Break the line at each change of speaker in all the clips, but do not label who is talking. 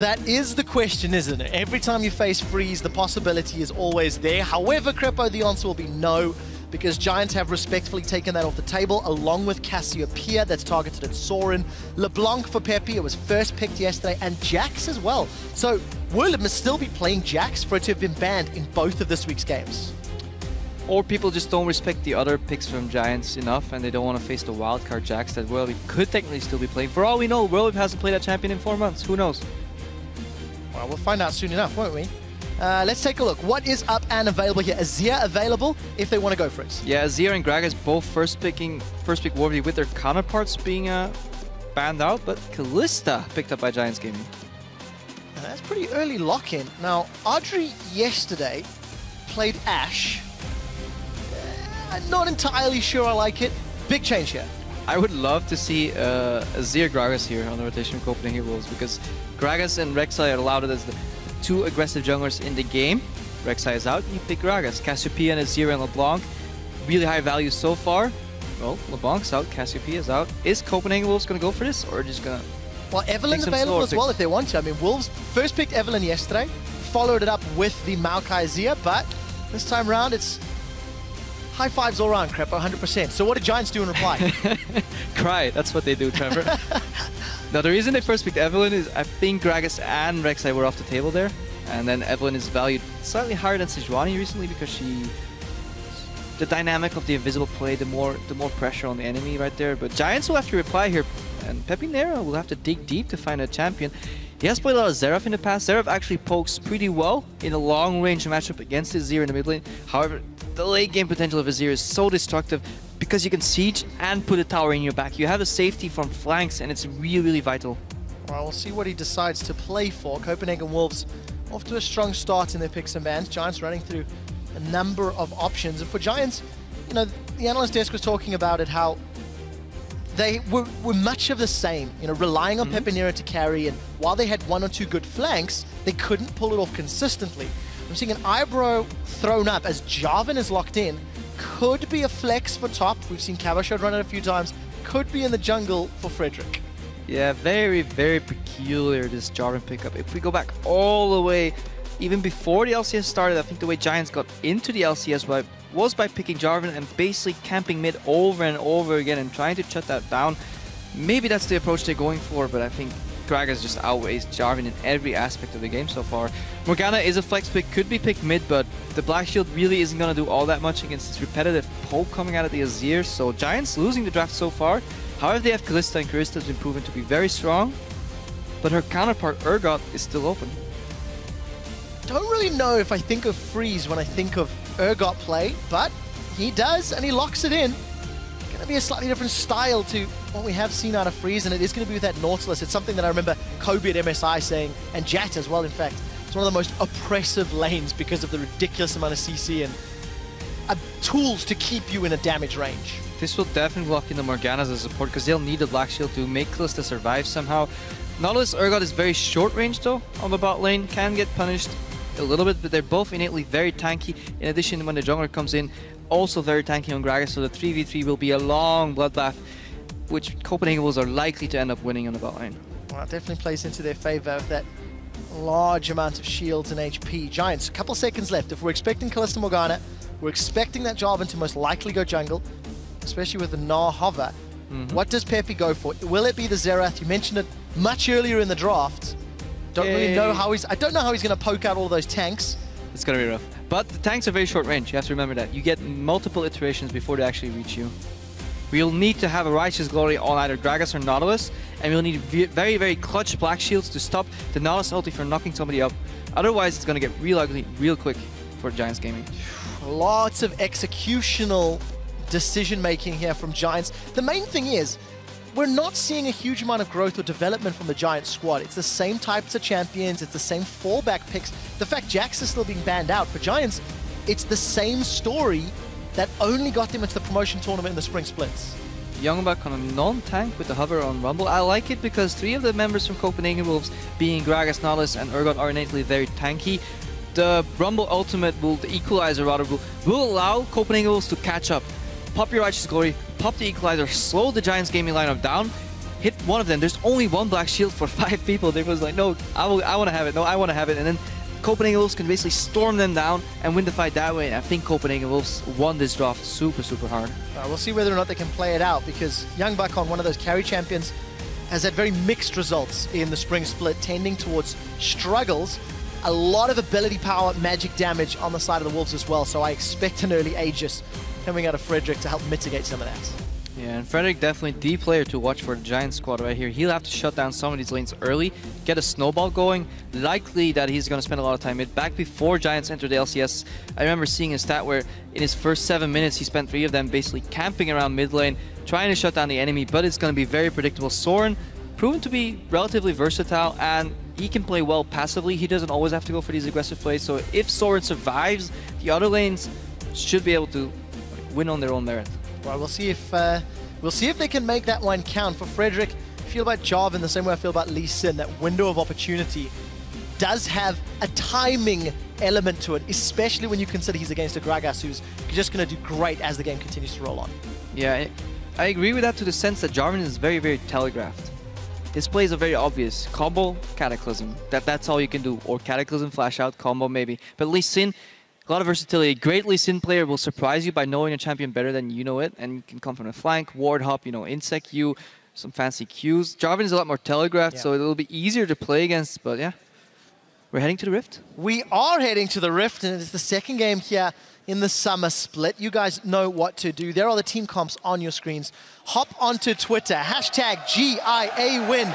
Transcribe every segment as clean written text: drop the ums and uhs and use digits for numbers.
That is the question, isn't it? Every time you face Freeze, the possibility is always there. However, Krepo, the answer will be no, because Giants have respectfully taken that off the table, along with Cassiopeia, that's targeted at Soren. LeBlanc for PePi, it was first picked yesterday, and Jax as well. So, Werlyb must still be playing Jax for it to have been banned in both of this week's games.
Or people just don't respect the other picks from Giants enough, and they don't want to face the wildcard Jax that Werlyb could technically still be playing. For all we know, Werlyb hasn't played that champion in 4 months. Who knows?
Well, we'll find out soon enough, won't we? Let's take a look. What is up and available here? Azir available if they want to go for it.
Yeah, Azir and Gragas both first pick Warby with their counterparts being banned out, but Kalista picked up by Giants Gaming.
That's pretty early lock-in. Now, Adryh yesterday played Ashe. I'm not entirely sure I like it. Big change here.
I would love to see Azir Gragas here on the rotation from Copenhagen Wolves, because Gragas and Rek'Sai are allowed as the two aggressive junglers in the game. Rek'Sai is out, you pick Gragas. Cassiopeia and Azir and LeBlanc, really high value so far. Well, LeBlanc's out, Cassiopeia is out. Is Copenhagen Wolves going to go for this, or just going to...
Well, Evelyn's available as well if they want to. I mean, Wolves first picked Evelyn yesterday, followed it up with the Maokai Azir, but this time around it's high fives all around, Krepo, 100%. So what did Giants do in reply?
Cry, that's what they do, Trevor. Now, the reason they first picked Evelyn is I think Gragas and Rek'Sai were off the table there. And then Evelyn is valued slightly higher than Sejuani recently because the dynamic of the invisible play, the more pressure on the enemy right there. But Giants will have to reply here, and PePiiNeRO will have to dig deep to find a champion. He has played a lot of Xerath in the past. Xerath actually pokes pretty well in a long-range matchup against Azir in the mid lane. However, the late game potential of Azir is so destructive because you can siege and put a tower in your back. You have a safety from flanks, and it's really, really vital.
Well, we'll see what he decides to play for. Copenhagen Wolves off to a strong start in their picks and bans. Giants running through a number of options. And for Giants, you know, the analyst desk was talking about it, how they were much of the same, you know, relying on PePiiNeRO to carry, and while they had 1 or 2 good flanks, they couldn't pull it off consistently. I'm seeing an eyebrow thrown up as Jarvan is locked in. Could be a flex for top. We've seen Quickshot run it a few times. Could be in the jungle for Frederick.
Yeah, very, very peculiar, this Jarvan pickup. If we go back all the way, even before the LCS started, I think the way Giants got into the LCS was by picking Jarvan and basically camping mid over and over again and trying to shut that down. Maybe that's the approach they're going for, but I think Gragas just outweighs Jarvan in every aspect of the game so far. Morgana is a flex pick, could be picked mid, but the Black Shield really isn't going to do all that much against this repetitive poke coming out of the Azir, so Giants losing the draft so far. However, they have Kalista, and Kalista has been proven to be very strong, but her counterpart Urgot is still open.
Don't really know if I think of Freeze when I think of Urgot play, but he does, and he locks it in. Going to be a slightly different style to what we have seen out of Freeze, and it is going to be with that Nautilus. It's something that I remember Kobe at MSI saying, and Jat as well, in fact. It's one of the most oppressive lanes because of the ridiculous amount of CC and tools to keep you in a damage range.
This will definitely lock in the Morganas as a support because they'll need the Black Shield to make Kalista survive somehow. Nautilus Urgot is very short range though on the bot lane, can get punished a little bit, but they're both innately very tanky. In addition, when the jungler comes in, also very tanky on Gragas, so the 3v3 will be a long bloodbath, which Copenhagen Wolves are likely to end up winning on the bot lane.
Well, it definitely plays into their favor with that large amount of shields and HP. Giants, a couple seconds left. If we're expecting Kalista Morgana, we're expecting that Jarvan to most likely go jungle, especially with the Gnar hover. What does PePi go for? Will it be the Xerath? You mentioned it much earlier in the draft. Don't really know how I don't know how he's going to poke out all those tanks.
It's going to be rough. But the tanks are very short range. You have to remember that. You get multiple iterations before they actually reach you. We'll need to have a Righteous Glory on either Gragas or Nautilus, and we'll need very, very clutch Black Shields to stop the Nautilus ulti from knocking somebody up. Otherwise, it's going to get real ugly real quick for Giants Gaming.
Lots of executional decision-making here from Giants. The main thing is, we're not seeing a huge amount of growth or development from the Giants squad. It's the same types of champions, it's the same fallback picks. The fact Jax is still being banned out, for Giants, it's the same story that only got them into the promotion tournament in the spring splits.
YoungBuck on a non-tank with the hover on Rumble. I like it because 3 of the members from Copenhagen Wolves, being Gragas, Nautilus, and Urgot, are innately very tanky. The Rumble ultimate, the equalizer rather, will allow Copenhagen Wolves to catch up. Pop your Righteous Glory, pop the equalizer, slow the Giants Gaming lineup down, hit one of them. There's only one black shield for 5 people. They was like, no, I want to have it. No, I want to have it. And then Copenhagen Wolves can basically storm them down and win the fight that way. And I think Copenhagen Wolves won this draft super, super hard.
We'll see whether or not they can play it out, because YoungBuck, on one of those carry champions, has had very mixed results in the spring split, tending towards struggles. A lot of ability power, magic damage on the side of the Wolves as well. So I expect an early Aegis coming out of Frederick to help mitigate some of that.
Yeah, and Frederick definitely the player to watch for the Giant squad right here. He'll have to shut down some of these lanes early, get a snowball going. Likely that he's going to spend a lot of time mid. Back before Giants entered the LCS, I remember seeing a stat where in his first 7 minutes, he spent 3 of them basically camping around mid lane, trying to shut down the enemy, but it's going to be very predictable. Soren, proven to be relatively versatile, and he can play well passively. He doesn't always have to go for these aggressive plays, so if Soren survives, the other lanes should be able to win on their own merit.
Well, we'll see if they can make that one count. For Frederick, I feel about Jarvan the same way I feel about Elise. That window of opportunity does have a timing element to it, especially when you consider he's against a Gragas who's just going to do great as the game continues to roll on.
Yeah, I agree with that to the sense that Jarvan is very, very telegraphed. His plays are very obvious. Combo, Cataclysm. That's all you can do. Or Cataclysm, flash out, combo maybe. But Lee Sin, a lot of versatility. A great Lee Sin player will surprise you by knowing a champion better than you know it, and you can come from a flank, ward hop, you know, insect you, some fancy Qs. Jarvan is a lot more telegraphed, so it'll be easier to play against, but yeah. We're heading to the Rift.
We are heading to the Rift, and it's the second game here in the summer split. You guys know what to do. There are the team comps on your screens. Hop onto Twitter, hashtag GIA win,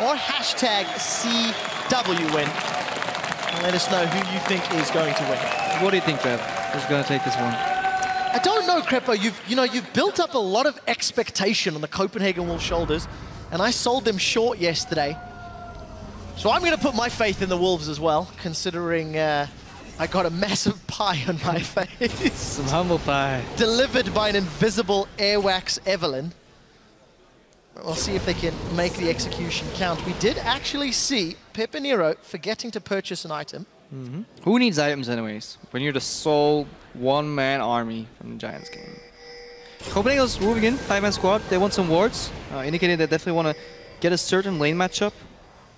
or hashtag CW win. And let us know who you think is going to win.
What do you think, Trev? Who's going to take this one?
I don't know, Krepo. You've built up a lot of expectation on the Copenhagen Wolves' shoulders, and I sold them short yesterday. So I'm going to put my faith in the Wolves as well, considering I got a massive pie on my face.
Some humble pie.
Delivered by an invisible Airwaks Evelyn. We'll see if they can make the execution count. We did actually see PePiiNeRO forgetting to purchase an item.
Who needs items anyways, when you're the sole one-man army from the Giants game? Copenhagen's moving in, 5-man squad. They want some wards, indicating they definitely want to get a certain lane matchup.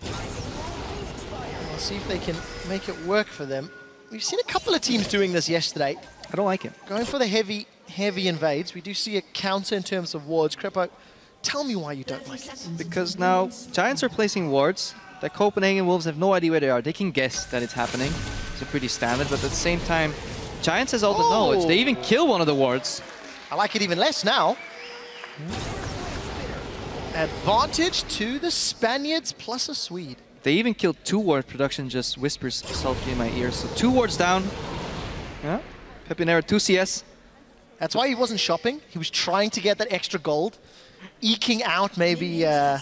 We'll see if they can make it work for them. We've seen a couple of teams doing this yesterday.
I don't like it.
Going for the heavy invades. We do see a counter in terms of wards. Krepo, tell me why you don't like it.
Because now Giants are placing wards. The Copenhagen Wolves have no idea where they are. They can guess that it's happening. It's pretty standard, but at the same time, Giants has all the knowledge. They even kill one of the wards.
I like it even less now. Advantage to the Spaniards plus a Swede.
They even killed 2 ward. Production just whispers softly in my ear. So 2 wards down. Yeah. PePiiNeRO 2 CS.
That's why he wasn't shopping. He was trying to get that extra gold. Eking out maybe a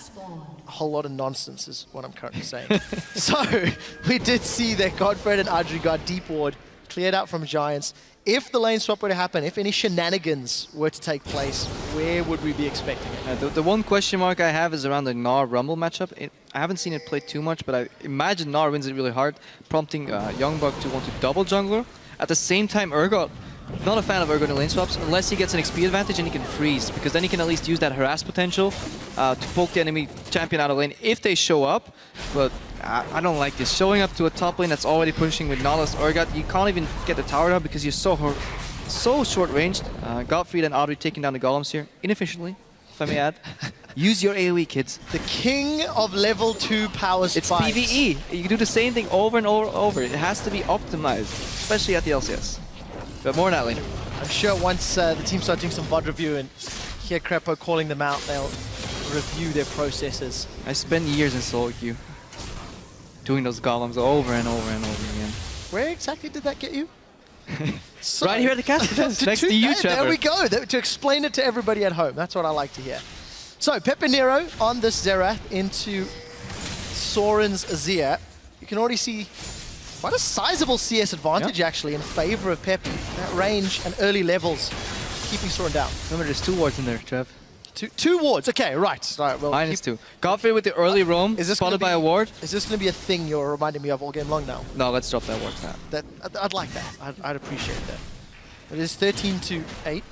whole lot of nonsense is what I'm currently saying. So we did see that GODFRED and Adryh got deep ward, cleared out from Giants. If the lane swap were to happen, if any shenanigans were to take place, where would we be expecting it?
The one question mark I have is around the Gnar Rumble matchup. I haven't seen it played too much, but I imagine Gnar wins it really hard, prompting YoungBuck to want to double jungler. At the same time, Urgot, not a fan of Urgot in lane swaps, unless he gets an XP advantage and he can freeze, because then he can at least use that harass potential to poke the enemy champion out of lane if they show up. But I don't like this. Showing up to a top lane that's already pushing with Nautilus Urgot, you can't even get the tower down because you're so short-ranged. GODFRED and Adryh taking down the golems here, inefficiently, if I may add. Use your AoE, kids.
The king of level 2 power spikes.
It's PvE. You can do the same thing over and over. It has to be optimized, especially at the LCS. But more on that later.
I'm sure once the team start doing some VOD review and hear Krepo calling them out, they'll review their processes.
I spent years in solo queue doing those golems over and over and over again.
Where exactly did that get you?
So, right here at the castle, next to you, Trevor.
There we go, to explain it to everybody at home. That's what I like to hear. So, PePiiNeRO on this Xerath into Soren's Azir. You can already see quite a sizable CS advantage, actually, in favor of Pepi. That range and early levels keeping Soren down.
Remember, there's 2 wards in there, Trev.
Two wards, okay, right. All right, well,
-2. GODFRED with the early roam, spotted by a ward.
Is this going to be a thing you're reminding me of all game long now?
No, let's drop that ward now.
I'd like that. I'd appreciate that. It is 13-8.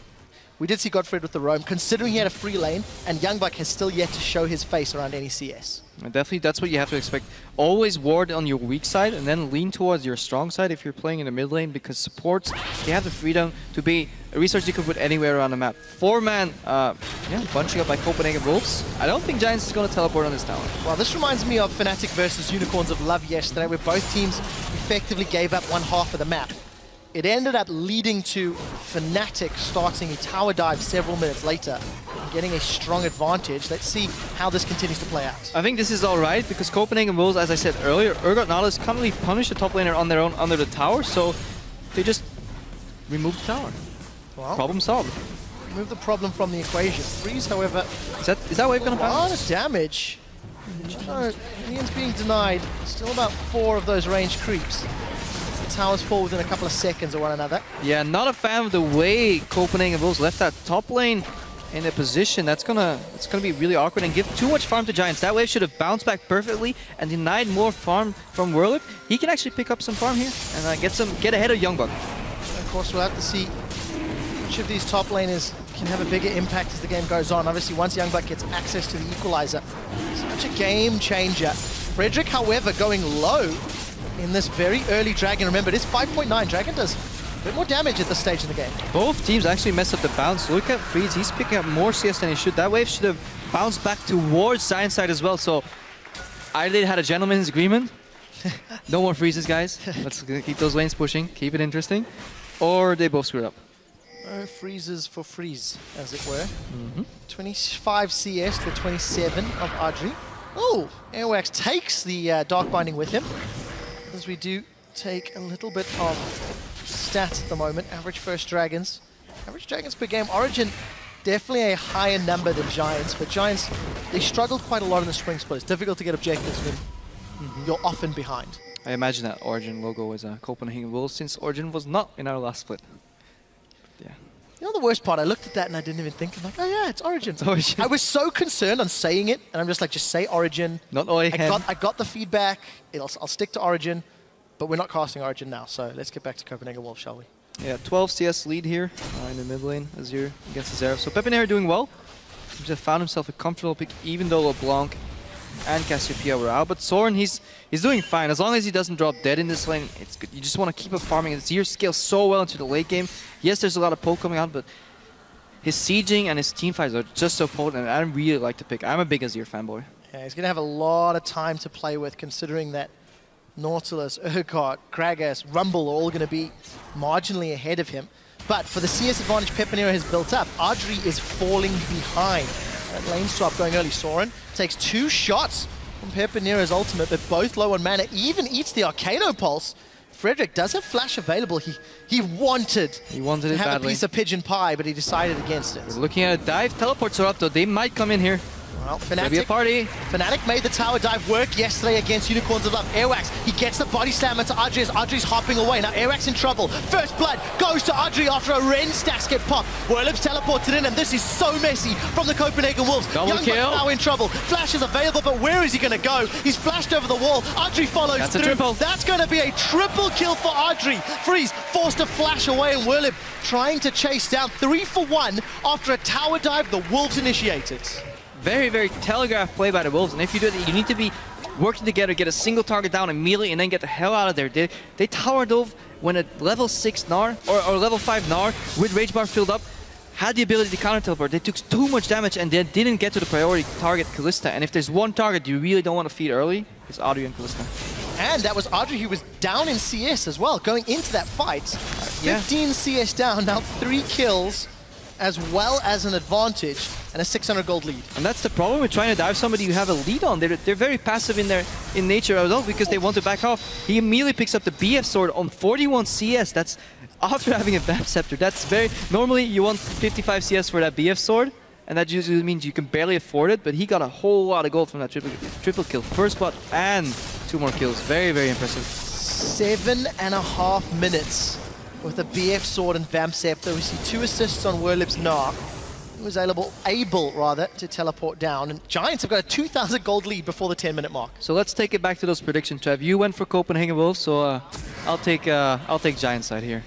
We did see GODFRED with the roam, considering he had a free lane, and YoungBuck has still yet to show his face around any CS.
And definitely, that's what you have to expect. Always ward on your weak side, and then lean towards your strong side if you're playing in the mid lane, because supports, they have the freedom to be a resource you can put anywhere around the map. 4-man, bunching up by Copenhagen Wolves. I don't think Giants is going to teleport on this tower.
Well, this reminds me of Fnatic versus Unicorns of Love yesterday, where both teams effectively gave up one half of the map. It ended up leading to Fnatic starting a tower dive several minutes later, getting a strong advantage. Let's see how this continues to play out.
I think this is alright, because Copenhagen Wolves, as I said earlier, Urgot Nautilus can't really punish the top laner on their own under the tower, so they just remove the tower.
Well,
problem solved.
Remove the problem from the equation. Freeze, however...
Is that wave going to
bounce? A lot
bounce?
of damage. No, minions being denied. Still about 4 of those ranged creeps. The towers fall within a couple of seconds of one another.
Yeah, not a fan of the way Copenhagen Wolves left that top lane in a position. It's gonna be really awkward and give too much farm to Giants. That wave should have bounced back perfectly and denied more farm from Werlyb. He can actually pick up some farm here and get ahead of YoungBuck.
Of course, we'll have to see which of these top laners can have a bigger impact as the game goes on. Obviously, once YoungBuck gets access to the equalizer, such a game changer. Frederick, however, going low in this very early Dragon. Remember, it is 5.9. Dragon does a bit more damage at this stage in the game.
Both teams actually messed up the bounce. Look at Freeze, he's picking up more CS than he should. That wave should have bounced back towards Giant side as well, so either they had a gentleman's agreement. No more freezes, guys. Let's keep those lanes pushing, keep it interesting. Or they both screwed up.
No freezes for Freeze, as it were. 25 CS to 27 of Adryh. Oh, Airwaks takes the Dark Binding with him. As we do take a little bit of stats at the moment. Average first Dragons. Average Dragons per game. Origin, definitely a higher number than Giants, but Giants, they struggled quite a lot in the spring split. It's difficult to get objectives when you're often behind.
I imagine that Origin logo is a Copenhagen Wolves, since Origin was not in our last split. Yeah.
You know the worst part? I looked at that and I didn't even think. I'm like, oh yeah, it's Origin.
It's Origin.
I was so concerned on saying it, and I'm just like, just say Origin.
Not Origin.
I got the feedback. I'll stick to Origin, but we're not casting Origin now. So let's get back to Copenhagen Wolves, shall we?
Yeah, 12 CS lead here in the mid lane, Azir against Azera. So PePiiNeRO doing well. He just found himself a comfortable pick, even though LeBlanc and Cassiopeia were out. But Soren, he's doing fine. As long as he doesn't drop dead in this lane, it's good. You just want to keep up farming. Azir scales so well into the late game. Yes, there's a lot of poke coming out, but his sieging and his teamfights are just so potent, and I really like to pick. I'm a big Azir fanboy.
Yeah, he's going to have a lot of time to play with, considering that Nautilus, Urgot, Gragas, Rumble are all going to be marginally ahead of him. But for the CS advantage PePiiNeRO has built up, Adryh is falling behind. That lane swap going early. Soren takes 2 shots from PePiiNeRO's ultimate, but both low on mana. Even eats the Arcano Pulse. Frederick does have flash available. He wanted
it
to have
badly.
a piece of pigeon pie, but he decided against it.
We're looking at a dive. Teleports are up, though. They might come in here.
Well,
Maybe a party.
Fnatic made the tower dive work yesterday against Unicorns of Love. Airwaks, he gets the body slam into Adryh as Adryh's hopping away. Now Airwaks in trouble. First blood goes to Adryh after a Ren stacks get popped. Werlyb's teleported in, and this is so messy from the Copenhagen Wolves.
Double kill.
now in trouble. Flash is available, but where is he going to go? He's flashed over the wall. Adryh follows
That's
through.
a triple.
That's going to be a triple kill for Adryh. Freeze forced to flash away, and Werlyb trying to chase down 3 for 1 after a tower dive the Wolves initiated.
Very, very telegraphed play by the Wolves, and if you do that, you need to be working together, get a single target down immediately, and then get the hell out of there. They tower dove when a level 6 Gnar, or level 5 Gnar, with Rage Bar filled up, had the ability to counter teleport. They took too much damage, and they didn't get to the priority target, Kalista. And if there's one target you really don't want to feed early, it's Adryh and Kalista.
And that was Adryh who was down in CS as well, going into that fight. 15 CS down, now 3 kills, as well as an advantage and a 600 gold lead.
And that's the problem with trying to dive somebody you have a lead on. They're very passive in nature as well, because they want to back off. He immediately picks up the BF sword on 41 CS. That's after having a Vamp Scepter. That's very... Normally you want 55 CS for that BF sword, and that usually means you can barely afford it, but he got a whole lot of gold from that triple kill. First blood and 2 more kills. Very, very impressive.
7.5 minutes with a BF sword and Vamp Scepter. We see 2 assists on Werlyb's Gnar. He was able to teleport down. And Giants have got a 2,000 gold lead before the 10-minute mark.
So let's take it back to those predictions, Trev. You went for Copenhagen Wolves, so I'll take Giant side here.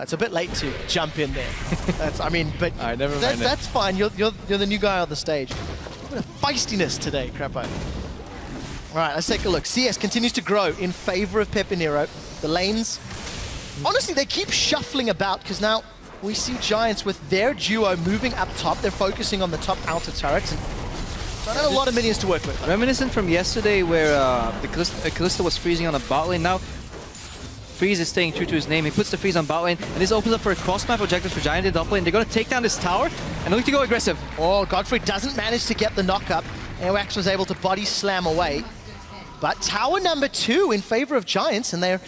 It's a bit late to jump in there. I mean, but
right, never mind
that's fine. You're the new guy on the stage. A bit of feistiness today, Krepo. All right, let's take a look. CS continues to grow in favor of PePiiNeRO. The lanes, honestly, they keep shuffling about because now we see Giants with their duo moving up top. They're focusing on the top outer turrets. And so I have a lot of minions to work with.
Reminiscent from yesterday where the Kalista was freezing on the bot lane. Now Freeze is staying true to his name. He puts the freeze on bot lane, and this opens up for a cross-map objective for Giant in top lane. They're going to take down this tower, and look to go aggressive.
Oh, GODFRED doesn't manage to get the knock-up. Airwaks was able to body slam away. But tower number 2 in favor of Giants, and they're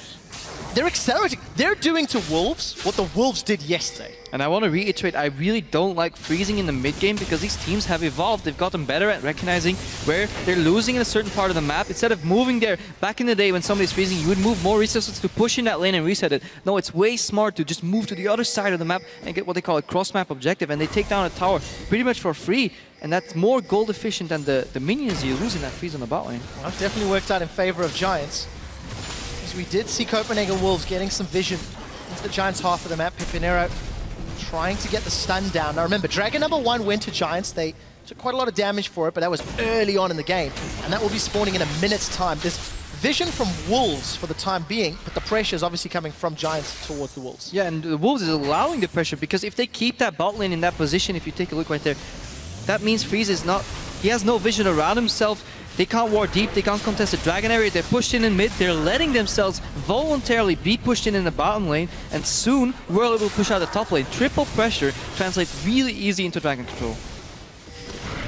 accelerating. They're doing to Wolves what the Wolves did yesterday.
And I want to reiterate, I really don't like freezing in the mid-game because these teams have evolved. They've gotten better at recognizing where they're losing in a certain part of the map. Instead of moving there, back in the day when somebody's freezing, you would move more resources to push in that lane and reset it. No, it's way smart to just move to the other side of the map and get what they call a cross-map objective. And they take down a tower pretty much for free. And that's more gold efficient than the minions you lose in that freeze on the bot lane.
Well, that definitely worked out in favor of Giants. As we did see Copenhagen Wolves getting some vision into the Giants' half of the map. PePiiNeRO trying to get the stun down. Now remember, Dragon number 1 went to Giants. They took quite a lot of damage for it, but that was early on in the game. And that will be spawning in a minute's time. There's vision from Wolves for the time being, but the pressure is obviously coming from Giants towards the Wolves.
Yeah, and the Wolves is allowing the pressure because if they keep that bot lane in that position, if you take a look right there, that means Freeze is not... He has no vision around himself. They can't ward deep, they can't contest the Dragon area, they're pushed in mid, they're letting themselves voluntarily be pushed in the bottom lane, and soon Werlyb will push out the top lane. Triple pressure translates really easy into Dragon control.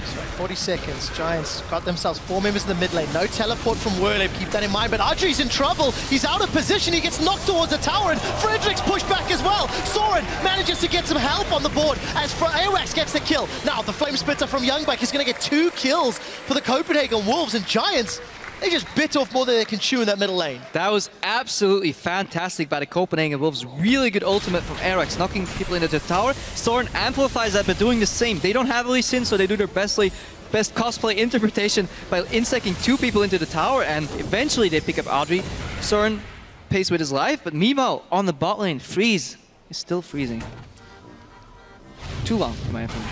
So 40 seconds, Giants got themselves 4 members in the mid lane. No teleport from Werlyb, keep that in mind, but Adryh's in trouble. He's out of position, he gets knocked towards the tower, and Frederick's pushed back as well. Soren manages to get some help on the board as Airwaks gets the kill. Now the Flame Splitter from YoungBuck is going to get 2 kills for the Copenhagen Wolves, and Giants, they just bit off more than they can chew in that middle lane.
That was absolutely fantastic by the Copenhagen Wolves. Really good ultimate from Airwaks, knocking people into the tower. Soren amplifies that by doing the same. They don't have Elise in, so they do their best cosplay interpretation by insecting 2 people into the tower, and eventually they pick up Adryh. Soren pays with his life, but meanwhile, on the bot lane, Freeze is still freezing. Too long, in my opinion.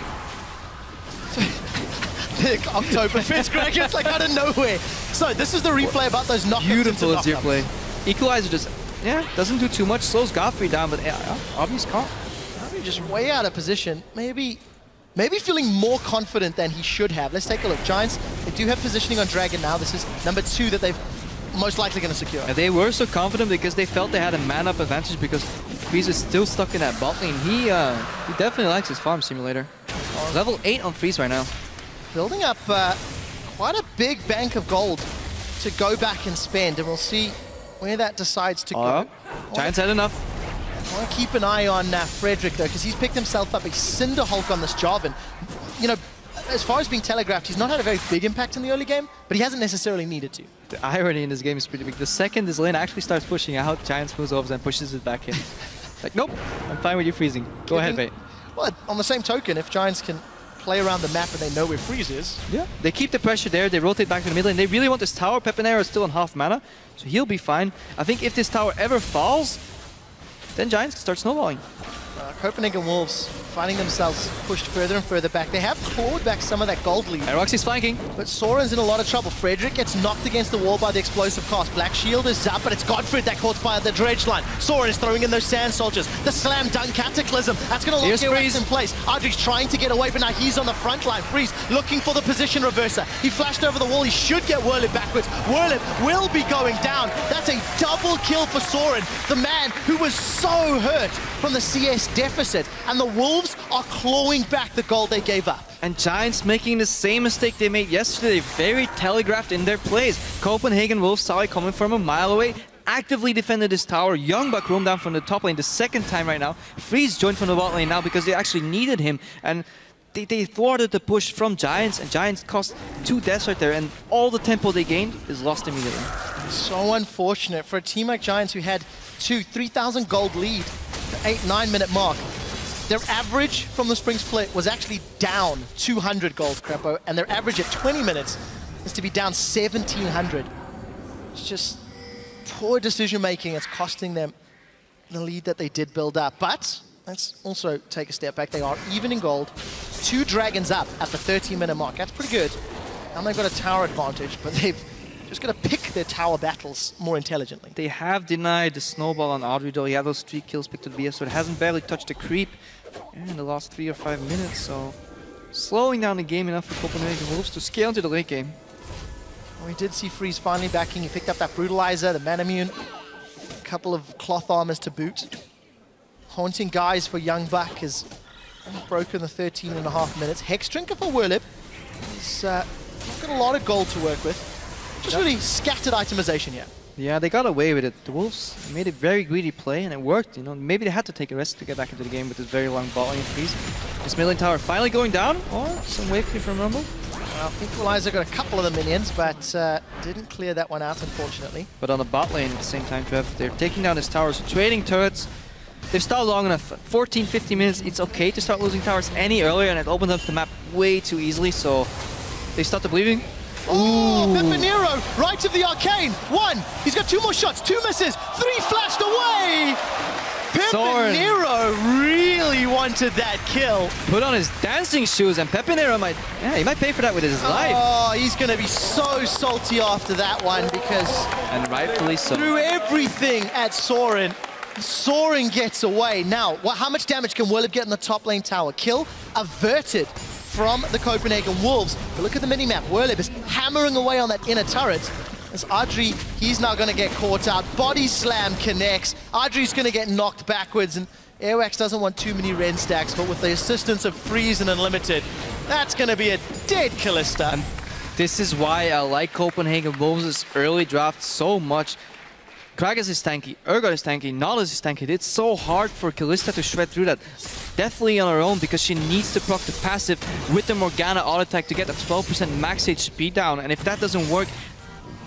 Oktoberfest, Greg, it's like out of nowhere. So this is the replay about those knockouts.
Beautiful is your play. Equalizer just, doesn't do too much, slows GODFRED down, but obvious caught.
Just way out of position. Maybe feeling more confident than he should have. Let's take a look. Giants, they do have positioning on Dragon now. This is number 2 that they've most likely going to secure.
And they were so confident because they felt they had a man-up advantage because Freeze is still stuck in that bot lane. He definitely likes his farm simulator. Level 8 on Freeze right now.
Building up quite a big bank of gold to go back and spend, and we'll see where that decides to go.
Giants had enough.
I want to keep an eye on Frederick, though, because he's picked himself up a Cinder Hulk on this job, and, you know, as far as being telegraphed, he's not had a very big impact in the early game, but he hasn't necessarily needed to.
The irony in this game is pretty big. The second this lane actually starts pushing out, Giants moves over and pushes it back in. Like, nope, I'm fine with you freezing. Go ahead, mate.
Well, on the same token, if Giants can play around the map and they know where Freeze is.
Yeah, they keep the pressure there, they rotate back to the middle lane. They really want this tower. PePiiNeRO is still on half mana, so he'll be fine. I think if this tower ever falls, then Giants start snowballing.
Copenhagen Wolves finding themselves pushed further and further back. They have clawed back some of that gold lead.
Airwaks is flanking.
But Soren's in a lot of trouble. Frederick gets knocked against the wall by the explosive cast. Black Shield is up, but it's GODFRED that caught by the dredge line. Soren is throwing in those Sand Soldiers. The Slam Dunk Cataclysm. That's going to lock Airwaks in place. Adryh's trying to get away, but now he's on the front line. Freeze looking for the position reverser. He flashed over the wall. He should get Werlyb backwards. Werlyb will be going down. That's a double kill for Soren, the man who was so hurt from the CS deficit. And the Wolves are clawing back the gold they gave up.
And Giants making the same mistake they made yesterday, very telegraphed in their plays. Copenhagen Wolves saw it coming from a mile away, actively defended this tower. YoungBuck roamed down from the top lane the second time right now. Freeze joined from the bot lane now because they actually needed him. And they thwarted the push from Giants, and Giants cost 2 deaths right there, and all the tempo they gained is lost immediately.
So unfortunate for a team like Giants who had 3,000 gold lead, the 8-9 minute mark. Their average from the spring split was actually down 200 gold, Krepo, and their average at 20 minutes is to be down 1,700. It's just poor decision making. It's costing them the lead that they did build up. But let's also take a step back. They are even in gold. 2 dragons up at the 30-minute mark. That's pretty good. And they've got a tower advantage, but they've just got to pick their tower battles more intelligently.
They have denied the snowball on Adryh, though. He had those 3 kills picked to the BS, so it hasn't barely touched the creep in the last 3 or 5 minutes. So slowing down the game enough for Copenhagen Wolves to scale into the late game.
Well, we did see Freeze finally backing. He picked up that Brutalizer, the Manamune, a couple of cloth armors to boot. Haunting Guys for YoungBuck has broken the 13.5 minutes. Hex Drinker for Werlyb. He's got a lot of gold to work with. Just really scattered itemization here.
Yeah, they got away with it. The Wolves made a very greedy play, and it worked. You know, maybe they had to take a rest to get back into the game with this very long ball lane freeze. This mid lane tower finally going down, or some wave clear from Rumble.
Well, Equalizer got a couple of the minions, but didn't clear that one out, unfortunately.
But on the bot lane at the same time, Trev, they're taking down his towers, trading turrets. They've stalled long enough. 14, 15 minutes, it's okay to start losing towers any earlier, and it opens up the map way too easily, so they started believing.
Oh, PePiiNeRO, right of the arcane. 1, he's got 2 more shots, 2 misses, 3 flashed away. PePiiNeRO really wanted that kill.
Put on his dancing shoes, and PePiiNeRO might pay for that with his life.
Oh, he's going to be so salty after that one because...
And rightfully so.
Threw everything at Soren. Soren gets away. Now, how much damage can Werlyb get in the top lane tower? Kill averted from the Copenhagen Wolves. But look at the minimap. Werlyb is hammering away on that inner turret. As Adryh, he's now going to get caught out. Body slam connects. Adryh's going to get knocked backwards, and Airwaks doesn't want too many Ren stacks, but with the assistance of Freeze and Unlimited, that's going to be a dead Kalista.
And this is why I like Copenhagen Wolves' early draft so much. Gragas is tanky, Urgot is tanky, Nautilus is tanky. It's so hard for Kalista to shred through that. Definitely on her own, because she needs to proc the passive with the Morgana auto attack to get that 12% max HP down. And if that doesn't work,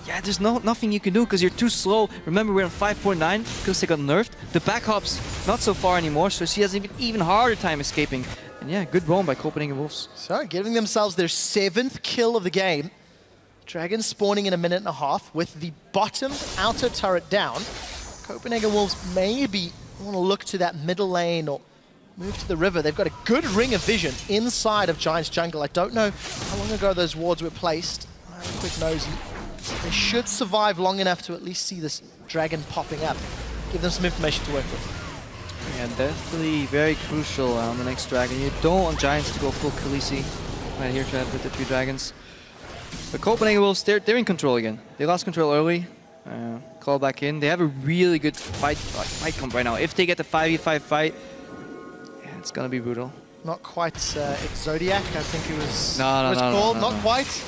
yeah, there's nothing you can do because you're too slow. Remember, we're on 5.9 because they got nerfed. The back hop's not so far anymore, so she has an even harder time escaping. And yeah, good roam by Copenhagen Wolves.
So, giving themselves their 7th kill of the game. Dragons spawning in a 1.5 minutes with the bottom outer turret down. Copenhagen Wolves maybe want to look to that middle lane or move to the river. They've got a good ring of vision inside of Giants jungle. I don't know how long ago those wards were placed. I'll have a quick nosy. They should survive long enough to at least see this dragon popping up. Give them some information to work with.
Yeah, definitely very crucial on the next dragon. You don't want Giants to go full Khaleesi right here with the 3 dragons. But Copenhagen Wolves, they're in control again. They lost control early, call back in. They have a really good fight comp right now. If they get the 5v5 fight, yeah, it's gonna be brutal.
Not quite Zodiac, I think it was
called.
Not quite.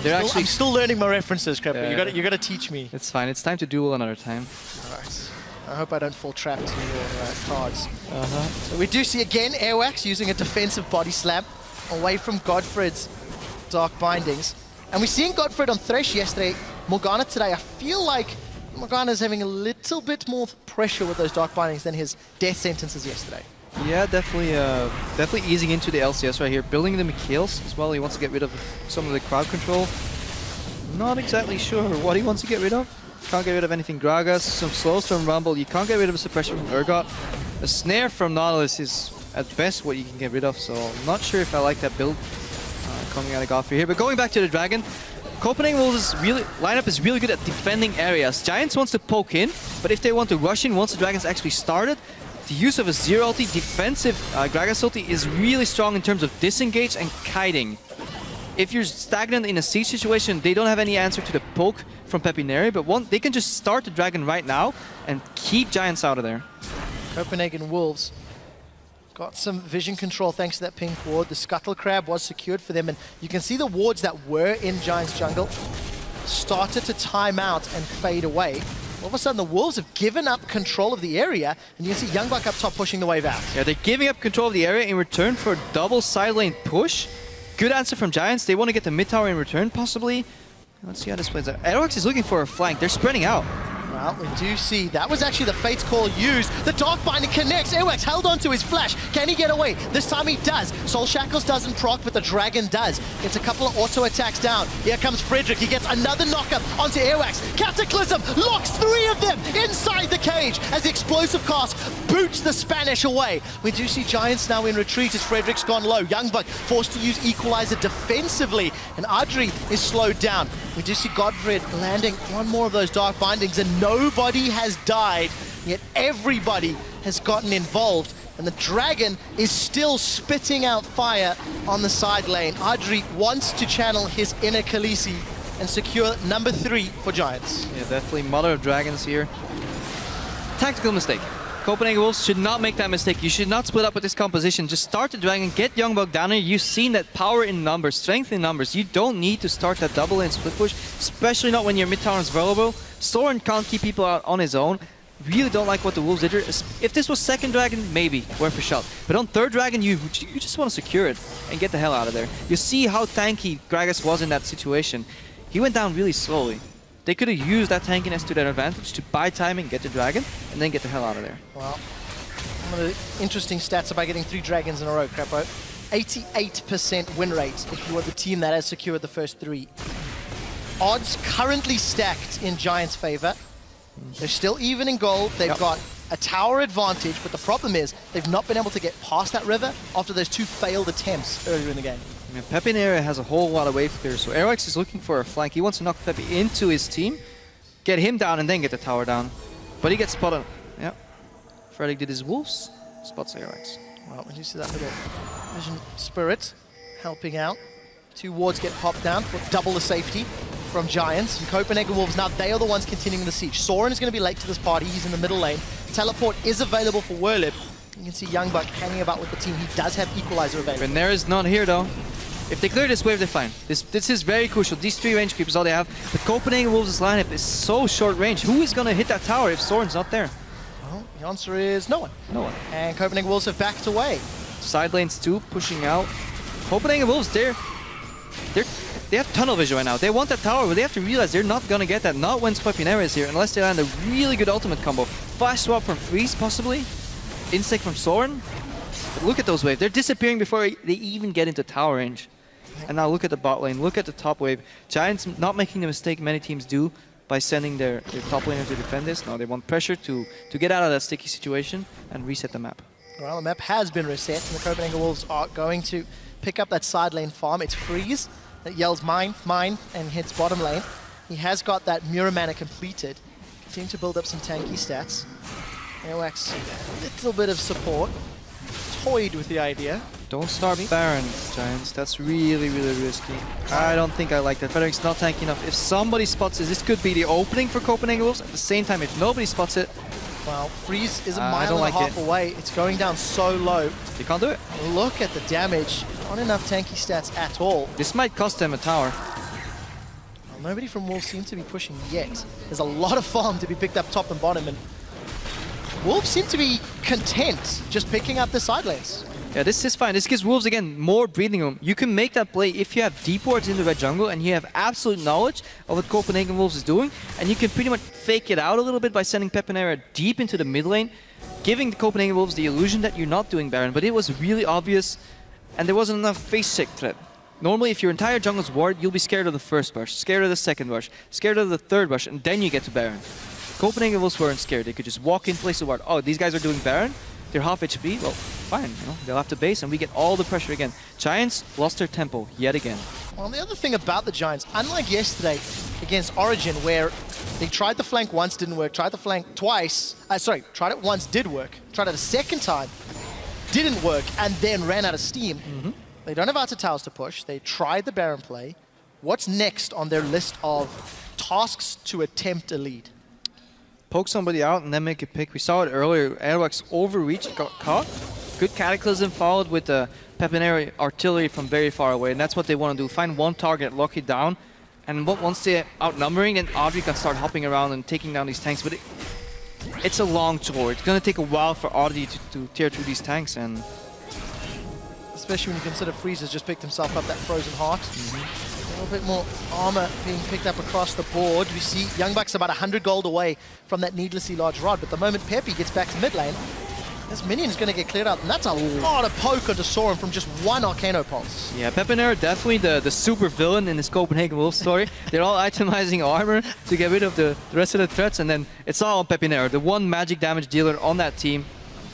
I'm still learning my references, Krepo.
Yeah.
You gotta teach me.
It's fine. It's time to duel another time.
Alright. I hope I don't fall trapped in your cards. So we do see again Airwaks using a defensive body slam away from GODFRED's Dark Bindings. And we're seeing GODFRED on Thresh yesterday, Morgana today. I feel like Morgana's having a little bit more pressure with those Dark Bindings than his death sentences yesterday.
Yeah, definitely easing into the LCS right here. Building the McKeels as well. He wants to get rid of some of the crowd control. Not exactly sure what he wants to get rid of. Can't get rid of anything Gragas. Some slows from Rumble. You can't get rid of a suppression from Urgot. A snare from Nautilus is at best what you can get rid of. So I'm not sure if I like that build coming out of Godfrey here. But going back to the Dragon, Copenhagen Wolves' lineup is really good at defending areas. Giants wants to poke in, but if they want to rush in once the Dragon's actually started, the use of a zero ulti, defensive Gragas ulti is really strong in terms of disengage and kiting. If you're stagnant in a siege situation, they don't have any answer to the poke from PePiiNeRO, but they can just start the Dragon right now and keep Giants out of there.
Copenhagen Wolves got some vision control thanks to that pink ward. The Scuttle Crab was secured for them, and you can see the wards that were in Giants jungle started to time out and fade away. All of a sudden, the Wolves have given up control of the area, and you can see YoungBuck up top pushing the wave out. Yeah,
they're giving up control of the area in return for a double side lane push. Good answer from Giants. They want to get the mid tower in return, possibly. Let's see how this plays out. Airwaks is looking for a flank. They're spreading out.
Well, we do see that was actually the Fate's Call used. The Dark Binding connects. Airwaks held onto his flash. Can he get away? This time he does. Soul Shackles doesn't proc, but the Dragon does. Gets a couple of auto attacks down. Here comes Frederick. He gets another knockup onto Airwaks. Cataclysm locks 3 of them inside the cage as the explosive cast boots the Spanish away. We do see Giants now in retreat as Frederick's gone low. YoungBuck forced to use Equalizer defensively, and Adryh is slowed down. We do see GODFRED landing one more of those Dark Bindings, and nobody has died, yet everybody has gotten involved. And the Dragon is still spitting out fire on the side lane. Adryh wants to channel his inner Khaleesi and secure number 3 for Giants.
Yeah, definitely Mother of Dragons here. Tactical mistake. Copenhagen Wolves should not make that mistake. You should not split up with this composition. Just start the Dragon, get YoungBuck down here. You've seen that power in numbers, strength in numbers. You don't need to start that double lane split push, especially not when your mid tower is vulnerable. Soren can't keep people out on his own. Really don't like what the Wolves did here. If this was second Dragon, maybe, worth a shot. But on third Dragon, you just want to secure it and get the hell out of there. You see how tanky Gragas was in that situation. He went down really slowly. They could have used that tankiness to their advantage to buy time and get the Dragon, and then get the hell out of there.
Well, one of the interesting stats about getting 3 Dragons in a row, Krepo. 88% win rate if you are the team that has secured the first 3. Odds currently stacked in Giants' favor. They're still even in gold. They've got a tower advantage, but the problem is they've not been able to get past that river after those 2 failed attempts earlier in the game.
Yeah, PePiiNeRO has a whole lot of wave clear, so Airwaks is looking for a flank. He wants to knock Pepi into his team, get him down, and then get the tower down. But he gets spotted. Yeah. Frederick did his wolves, spots Airwaks.
Well, when you see that little Vision Spirit helping out, 2 wards get popped down for double the safety from Giants. And Copenhagen Wolves, now they are the ones continuing the siege. Soren is going to be late to this party. He's in the middle lane. Teleport is available for Werlyb. You can see YoungBuck hanging about with the team. He does have Equalizer available. PePiiNeRO's not here though. If they clear this wave, they're fine. This is very crucial. These 3 range creeps is all they have. But Copenhagen Wolves' lineup is so short range. Who is going to hit that tower if Soren's not there? Well, the answer is no one.
No one.
And Copenhagen Wolves have backed away.
Side lanes too, pushing out. Copenhagen Wolves, they have tunnel vision right now. They want that tower, but they have to realize they're not going to get that. Not when PePiiNeRO is here, unless they land a really good ultimate combo. Flash swap from Freeze, possibly. Insect from Soren. But look at those waves. They're disappearing before they even get into tower range. And now look at the bot lane. Look at the top wave. Giants not making the mistake many teams do by sending their top laner to defend this. No, they want pressure to get out of that sticky situation and reset the map.
Well, the map has been reset, and the Copenhagen Wolves are going to pick up that side lane farm. It's Freeze that yells mine, mine, and hits bottom lane. He has got that Mirror Mana completed. Continue to build up some tanky stats. Airwaks, a little bit of support. Toyed with the idea.
Don't start Baron, Giants. That's really, really risky. I don't think I like that. Frederick's not tanky enough. If somebody spots this could be the opening for Copenhagen Wolves. At the same time, if nobody spots it,
well, Freeze is a mile and a half away. It's going down so low.
You can't do it.
Look at the damage. Not enough tanky stats at all.
This might cost them a tower.
Well, nobody from Wolves seems to be pushing yet. There's a lot of farm to be picked up top and bottom, and Wolves seem to be content just picking up the side lanes.
Yeah, this is fine. This gives Wolves, again, more breathing room. You can make that play if you have deep wards in the red jungle and you have absolute knowledge of what Copenhagen Wolves is doing, and you can pretty much fake it out a little bit by sending PePiiNeRO deep into the mid lane, giving the Copenhagen Wolves the illusion that you're not doing Baron, but it was really obvious, and there wasn't enough face check threat. Normally, if your entire jungle's ward, you'll be scared of the first rush, scared of the second rush, scared of the third rush, and then you get to Baron. Copenhagen Wolves weren't scared. They could just walk in, place a ward. Oh, these guys are doing Baron? They're half HP? Well, fine. You know, they'll have to base, and we get all the pressure again. Giants lost their tempo yet again.
Well, the other thing about the Giants, unlike yesterday against Origin, where they tried the flank once, didn't work, tried the flank twice, tried it once, did work, tried it a second time, didn't work, and then ran out of steam. They don't have outer towers to push. They tried the Baron play. What's next on their list of tasks to attempt a lead?
Poke somebody out and then make a pick. We saw it earlier. Airwaks overreach, got caught. Good Cataclysm followed with the PePiiNeRO artillery from very far away, and that's what they want to do. Find one target, lock it down, and once they're outnumbering, then Adryh can start hopping around and taking down these tanks. But it's a long tour. It's going to take a while for Adryh to tear through these tanks, and
especially when you consider Freeze has just picked himself up that Frozen Heart. A little bit more armor being picked up across the board. We see YoungBuck's about 100 gold away from that needlessly large rod, but the moment Pepi gets back to mid lane, this minion's going to get cleared out, and that's a lot of poke onto Soren from just one Arcano Pulse.
Yeah, PePiiNeRO definitely the super villain in this Copenhagen Wolves story. They're all itemizing armor to get rid of the rest of the threats, and then it's all on PePiiNeRO, the one magic damage dealer on that team.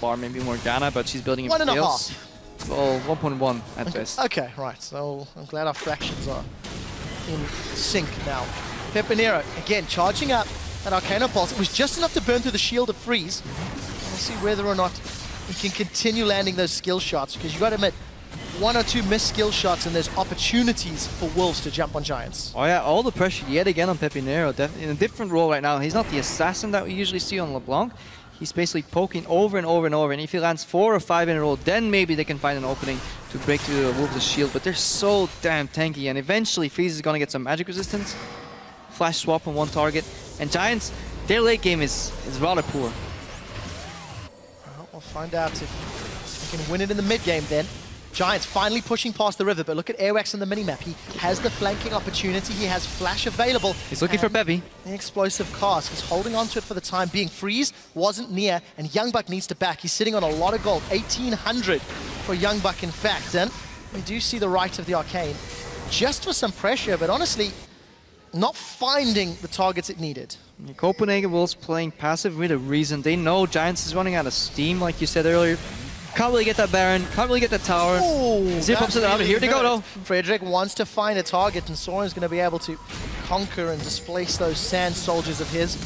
Bar maybe Morgana, but she's building in
1.5.
Well, 1.1 at best.
Okay, right. So I'm glad our fractions are in sync now. PePiiNeRO, again, charging up that Arcano Pulse. It was just enough to burn through the shield of Freeze. We'll see whether or not he can continue landing those skill shots, because you got to admit, 1 or 2 missed skill shots and there's opportunities for Wolves to jump on Giants.
Oh yeah, all the pressure yet again on PePiiNeRO, in a different role right now. He's not the assassin that we usually see on LeBlanc. He's basically poking over and over and over, and if he lands 4 or 5 in a row, then maybe they can find an opening to break through the Wolves' shield, but they're so damn tanky, and eventually Freeze is going to get some magic resistance, flash swap on one target, and Giants, their late game is rather poor.
We'll find out if they can win it in the mid game then. Giants finally pushing past the river, but look at Airwaks on the minimap. He has the flanking opportunity, he has flash available.
He's looking for Pepi.
The explosive cast, he's holding on to it for the time being. Freeze wasn't near, and YoungBuck needs to back. He's sitting on a lot of gold, 1,800 for YoungBuck in fact. And we do see the right of the Arcane, just for some pressure, but honestly, not finding the targets it needed.
Copenhagen Wolves playing passive with a reason. They know Giants is running out of steam, like you said earlier. Can't really get that Baron, can't really get that tower. Zip ups it out, here they go though.
Frederick wants to find a target, and Soren's going to be able to conquer and displace those sand soldiers of his.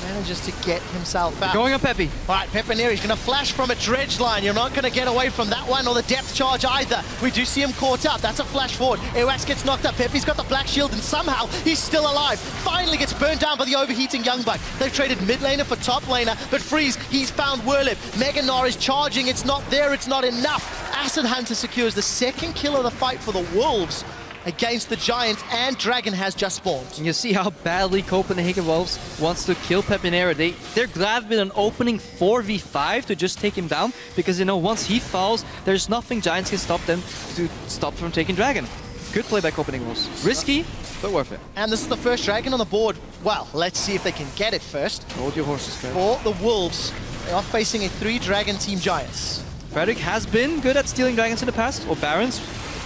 Manages to get himself out.
Going on Pepi.
All right, PePiiNeRO's going to flash from a dredge line. You're not going to get away from that one or the depth charge either. We do see him caught up. That's a flash forward. Airwaks gets knocked up. Pepi's got the black shield, and somehow he's still alive. Finally gets burned down by the overheating YoungBuck. They've traded mid laner for top laner, but Freeze, he's found Werlyb. Gnar is charging. It's not there. It's not enough. Acid Hunter secures the second kill of the fight for the Wolves against the Giants, and Dragon has just spawned.
And you see how badly Copenhagen Wolves wants to kill PePiiNeRO. They're glad with an opening 4v5 to just take him down, because they know once he falls, there's nothing Giants can stop them to stop from taking Dragon. Good play by Copenhagen Wolves. Risky, but worth it.
And this is the first Dragon on the board. Well, let's see if they can get it first.
Hold your horses, Fred.
For the Wolves, they are facing a 3-Dragon team Giants.
Frederick has been good at stealing Dragons in the past, or Barons.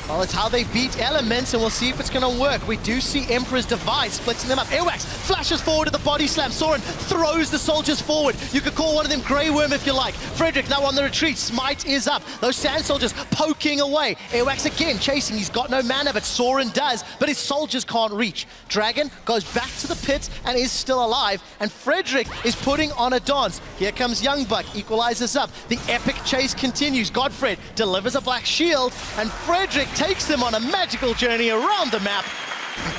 Well, it's how they beat Elements, and we'll see if it's going to work. We do see Emperor's Divide splitting them up. Airwaks flashes forward to the body slam. Soren throws the soldiers forward. You could call one of them Grey Worm if you like. Frederick now on the retreat. Smite is up. Those sand soldiers poking away. Airwaks again chasing. He's got no mana, but Soren does. But his soldiers can't reach. Dragon goes back to the pit and is still alive. And Frederick is putting on a dance. Here comes YoungBuck. Equalizes up. The epic chase continues. GODFRED delivers a black shield. And Frederick takes them on a magical journey around the map,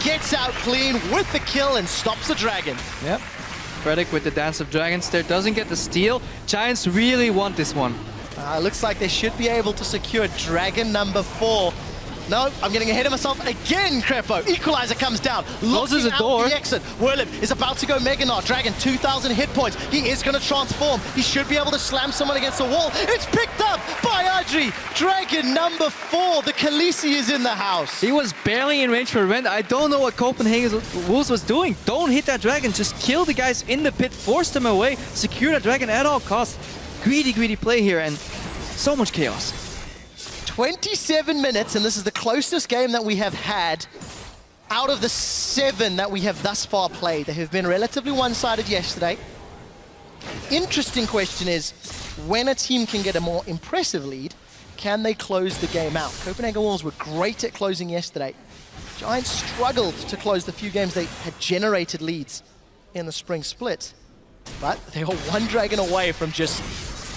gets out clean with the kill and stops the Dragon.
Yep. Frederick with the Dance of Dragons there doesn't get the steal. Giants really want this one.
Looks like they should be able to secure Dragon number 4. No, I'm getting ahead of myself again, Krepo. Equalizer comes down,
closes the
door. The exit. Werlyb is about to go Gnar. Dragon, 2,000 hit points. He is going to transform. He should be able to slam someone against the wall. It's picked up by Adryh. Dragon number 4. The Khaleesi is in the house.
He was barely in range for Rend. I don't know what Copenhagen Wolves was doing. Don't hit that Dragon. Just kill the guys in the pit. Force them away. Secure that Dragon at all costs. Greedy, greedy play here, and so much chaos.
27 minutes, and this is the closest game that we have had out of the 7 that we have thus far played. They have been relatively one-sided yesterday. Interesting question is, when a team can get a more impressive lead, can they close the game out? Copenhagen Wolves were great at closing yesterday. Giants struggled to close the few games they had generated leads in the spring split. But they are 1 Dragon away from just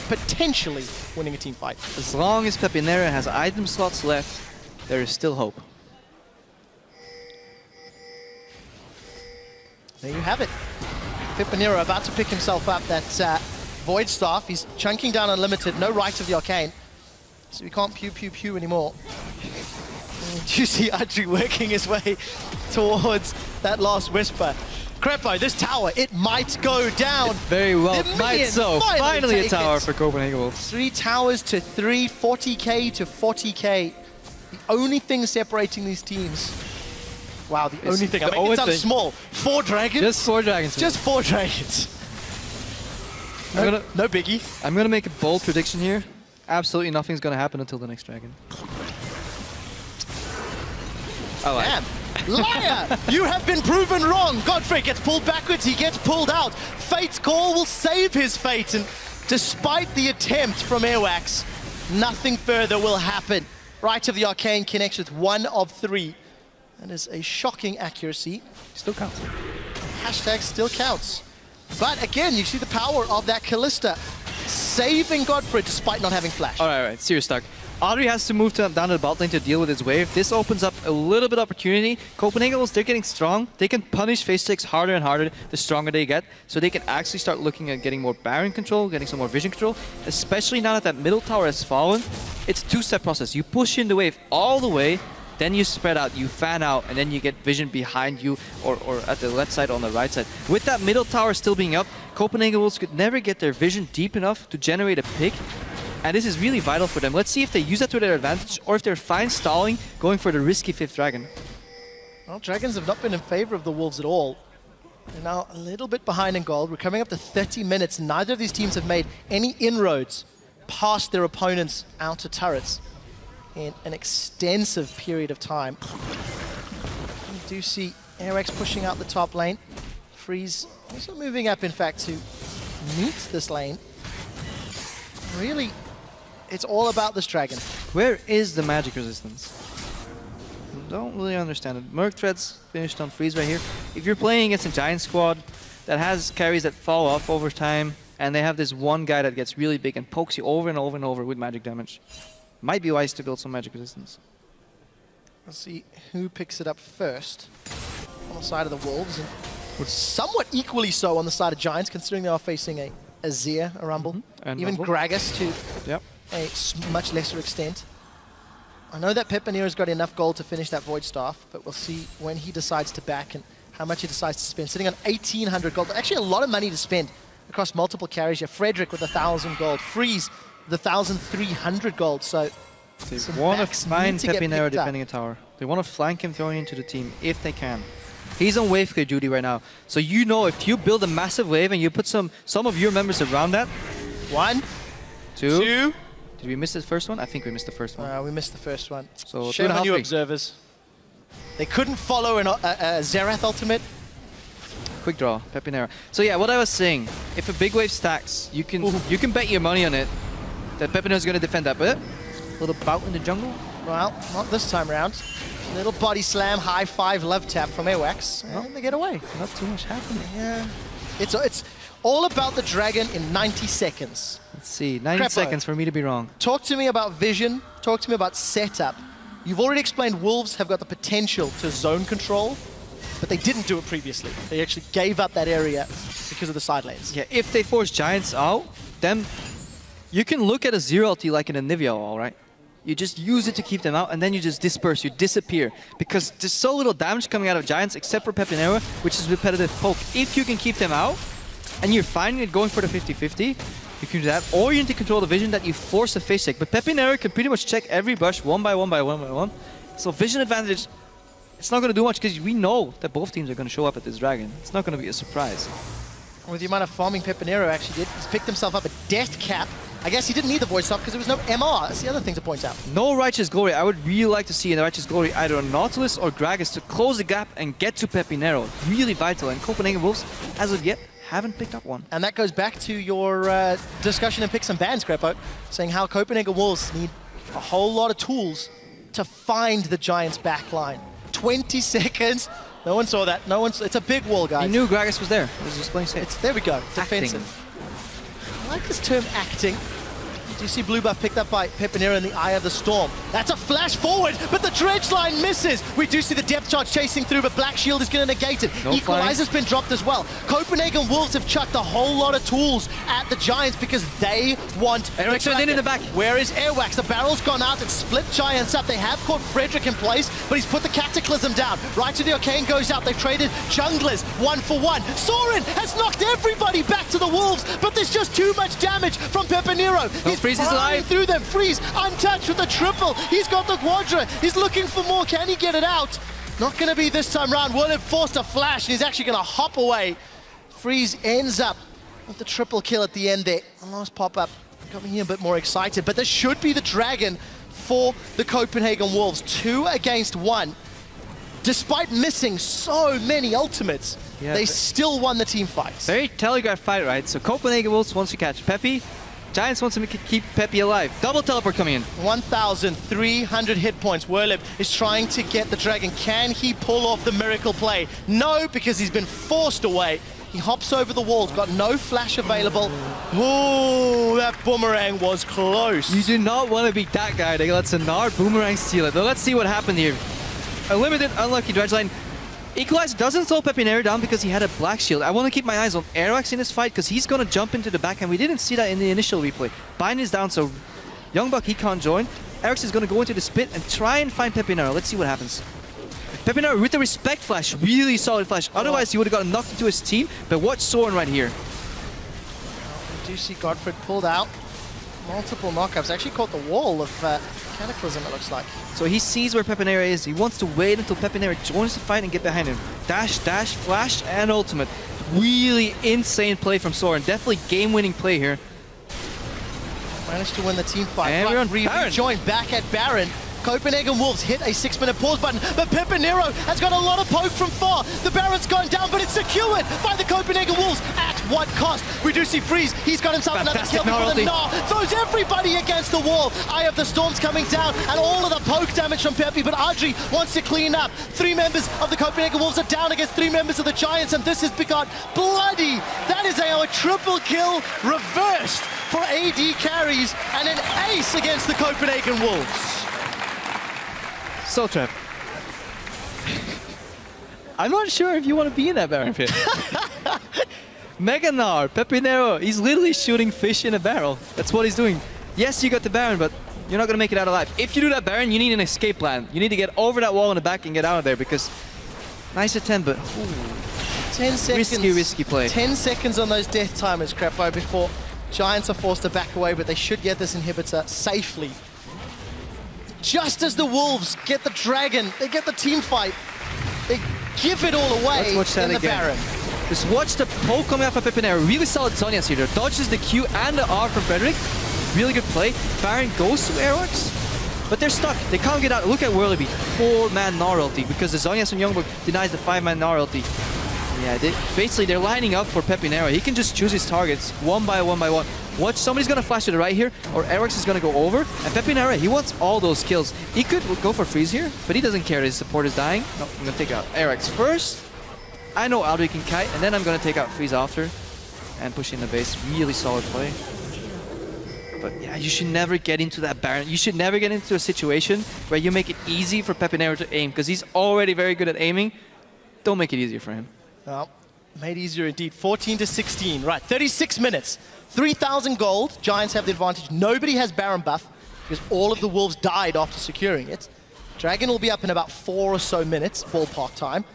potentially winning a team fight.
As long as PePiiNeRO has item slots left, there is still hope.
There you have it. PePiiNeRO about to pick himself up that Void Staff. He's chunking down Unlimited, no right of the Arcane. So we can't pew pew pew anymore. Do you see Adryh working his way towards that last Whisper? Krepo, this tower, it might go down.
It very well might so. Finally a tower for Copenhagen Wolves.
3 towers to 3, 40k to 40k. The only thing separating these teams Wow, the only thing. I make it sound small. 4 dragons?
Just 4 dragons.
Just 4 dragons. No biggie.
I'm going to make a bold prediction here. Absolutely nothing's going to happen until the next dragon.
Damn. Liar! You have been proven wrong. GODFRED gets pulled backwards. He gets pulled out. Fate's call will save his fate. And despite the attempt from Airwaks, nothing further will happen. Right of the Arcane connects with 1 of 3. That is a shocking accuracy.
Still counts.
Hashtag still counts. But again, you see the power of that Kalista saving GODFRED despite not having flash.
All right, serious talk. Adryh has to move down to the bot lane to deal with his wave. This opens up a little bit of opportunity. Copenhagen, they're getting strong. They can punish phase 6 harder and harder the stronger they get. So they can actually start looking at getting more Baron control, getting some more vision control. Especially now that that middle tower has fallen. It's a 2-step process. You push in the wave all the way, then you spread out, you fan out, and then you get vision behind you or at the left side or on the right side. With that middle tower still being up, Copenhagen Wolves could never get their vision deep enough to generate a pick. And this is really vital for them. Let's see if they use that to their advantage or if they're fine stalling, going for the risky 5th dragon.
Well, dragons have not been in favor of the Wolves at all. They're now a little bit behind in gold. We're coming up to 30 minutes. Neither of these teams have made any inroads past their opponents' outer turrets in an extensive period of time. You do see Airwaks pushing out the top lane. Freeze also moving up, in fact, to meet this lane. Really, it's all about this dragon.
Where is the magic resistance? Don't really understand it. Merc Threads finished on Freeze right here. If you're playing against a giant squad that has carries that fall off over time, and they have this one guy that gets really big and pokes you over and over and over with magic damage, might be wise to build some magic resistance.
Let's see who picks it up first on the side of the Wolves, and somewhat equally so on the side of Giants, considering they are facing a Azir, a Rumble, even Rumble. Gragas to a much lesser extent. I know that PePiiNeRO's got enough gold to finish that Void Staff, but we'll see when he decides to back and how much he decides to spend. Sitting on 1,800 gold, actually a lot of money to spend across multiple carries. You have Frederick with 1,000 gold, Freeze with 1,300 gold, so
they want to find PePiiNeRO defending a tower. They want to flank him throwing into the team if they can. He's on wave clear duty right now. So you know if you build a massive wave and you put some of your members around that.
1, 2.
Did we miss the first one? I think we missed the first one.
We missed the first one.
So
shame on you observers. They couldn't follow a Xerath ultimate.
Quick draw, PePiiNeRO. So yeah, what I was saying, if a big wave stacks, you can bet your money on it that PePiiNeRO's going to defend that bit. A little bout in the jungle.
Well, not this time around. Little body slam, high 5 love tap from Airwaks, and they get away.
Not too much happening.
Yeah, it's all about the dragon in 90 seconds.
Let's see, 90 seconds for me to be wrong.
Talk to me about vision. Talk to me about setup. You've already explained Wolves have got the potential to zone control, but they didn't do it previously. They actually gave up that area because of the side lanes.
Yeah, if they force Giants out, then you can look at a zero ulti like in a Nivea, all right? You just use it to keep them out, and then you just disperse, you disappear. Because there's so little damage coming out of Giants, except for PePiiNeRO, which is repetitive poke. If you can keep them out, and you're finding it going for the 50-50, you can do that. Or you need to control the vision that you force a face check. But PePiiNeRO can pretty much check every bush one by one. So vision advantage, it's not going to do much, because we know that both teams are going to show up at this dragon. It's not going to be a surprise.
With the amount of farming PePiiNeRO actually did, he's picked himself up a death cap. I guess he didn't need the voice up because there was no MR. That's the other thing to point out.
No Righteous Glory. I would really like to see in the Righteous Glory either a Nautilus or Gragas to close the gap and get to PePiiNeRO. Really vital. And Copenhagen Wolves, as of yet, haven't picked up one.
And that goes back to your discussion in Picks and Bans, Krepo, saying how Copenhagen Wolves need a whole lot of tools to find the Giants' back line. 20 seconds. No one saw that. It's a big wall, guys.
He knew Gragas was there. He was just playing safe.
There we go. Defensive. I like this term, acting. Do you see blue buff picked up by PePiiNeRO in the eye of the storm? That's a flash forward, but the dredge line misses. We do see the depth charge chasing through, but Black Shield is going to negate it.
No
Equalizer's been dropped as well. Copenhagen Wolves have chucked a whole lot of tools at the Giants because they want
Airwaks in the back.
Where is Airwaks? The barrel's gone out. It's split Giants up. They have caught Frederick in place, but he's put the Cataclysm down. Right to the Arcane goes out. They've traded junglers 1-for-1. Soren has knocked everybody back to the Wolves, but there's just too much damage from PePiiNeRO. He's
Freeze is alive.
Through them. Freeze untouched with the triple. He's got the Quadra. He's looking for more. Can he get it out? Not going to be this time round. Werlyb forced a flash, and he's actually going to hop away. Freeze ends up with the triple kill at the end there. Last pop-up got me a bit more excited, but this should be the dragon for the Copenhagen Wolves. 2 against 1. Despite missing so many ultimates, they still won the team fights.
Very telegraphed fight, right? So Copenhagen Wolves wants to catch Pepi. Giants wants to keep Pepi alive. Double teleport coming in. 1,300
hit points. Werlyb is trying to get the dragon. Can he pull off the miracle play? No, because he's been forced away. He hops over the walls, got no flash available. Ooh, that boomerang was close.
You do not want to be that guy that lets a Gnar boomerang steal it. But let's see what happened here. A limited, unlucky dredge line. Equalize doesn't slow PePiiNeRO down because he had a black shield. I want to keep my eyes on Airwaks in this fight because he's going to jump into the backhand. We didn't see that in the initial replay. Bind is down, so YoungBuck, he can't join. Airwaks is going to go into the spit and try and find PePiiNeRO. Let's see what happens. PePiiNeRO with the respect flash, really solid flash. Otherwise, he would have gotten knocked into his team. But watch Soren right here.
We do see GODFRED pulled out. Multiple knockouts. Actually caught the wall of Cataclysm, it looks like.
So he sees where PePiiNeRO is. He wants to wait until PePiiNeRO joins the fight and get behind him. Dash, dash, flash, and ultimate. Really insane play from Soren. Definitely game-winning play here.
Managed to win the team fight.
And we're on Baron.
Rejoin back at Baron. Copenhagen Wolves hit a 6-minute pause button, but PePiiNeRO has got a lot of poke from far. The Baron's gone down, but it's secured by the Copenhagen Wolves. At what cost? We do see Freeze. He's got himself another kill before the Gnar throws everybody against the wall. Eye of the Storm's coming down, and all of the poke damage from Pepi, but Adryh wants to clean up. 3 members of the Copenhagen Wolves are down against 3 members of the Giants, and this has begun bloody. That is a triple kill reversed for AD carries, and an ace against the Copenhagen Wolves.
So, Trev, I'm not sure if you want to be in that Baron pit. Mega Gnar, PePiiNeRO, he's literally shooting fish in a barrel. That's what he's doing. Yes, you got the Baron, but you're not going to make it out alive. If you do that Baron, you need an escape plan. You need to get over that wall in the back and get out of there, because nice attempt, but
10 seconds.
Risky play.
10 seconds on those death timers, Krepo, before Giants are forced to back away, but they should get this inhibitor safely. Just as the Wolves get the dragon, they get the team fight, they give it all away in the Baron.
Just watch the poke coming out from PePiiNeRO. Really solid Zhonya's here. Dodges the Q and the R from Frederick. Really good play. Baron goes to Airwaks, but they're stuck. They can't get out. Look at Werlyb, 4-man Gnar ulti, because the Zhonya's from YoungBuck denies the 5-man Gnar ulti. Yeah, basically they're lining up for PePiiNeRO. He can just choose his targets one by one by one. Watch, somebody's going to flash to the right here, or Airwaks is going to go over. And PePiiNeRO, he wants all those kills. He could go for freeze here, but he doesn't care that his support is dying. No, I'm going to take out Airwaks first. I know Adryh can kite, and then I'm going to take out freeze after and push in the base. Really solid play. But yeah, you should never get into that Baron. You should never get into a situation where you make it easy for PePiiNeRO to aim, because he's already very good at aiming. Don't make it easier for him.
Well, made easier indeed. 14 to 16. Right, 36 minutes. 3,000 gold. Giants have the advantage. Nobody has Baron buff because all of the Wolves died after securing it. Dragon will be up in about 4 or so minutes, ballpark time.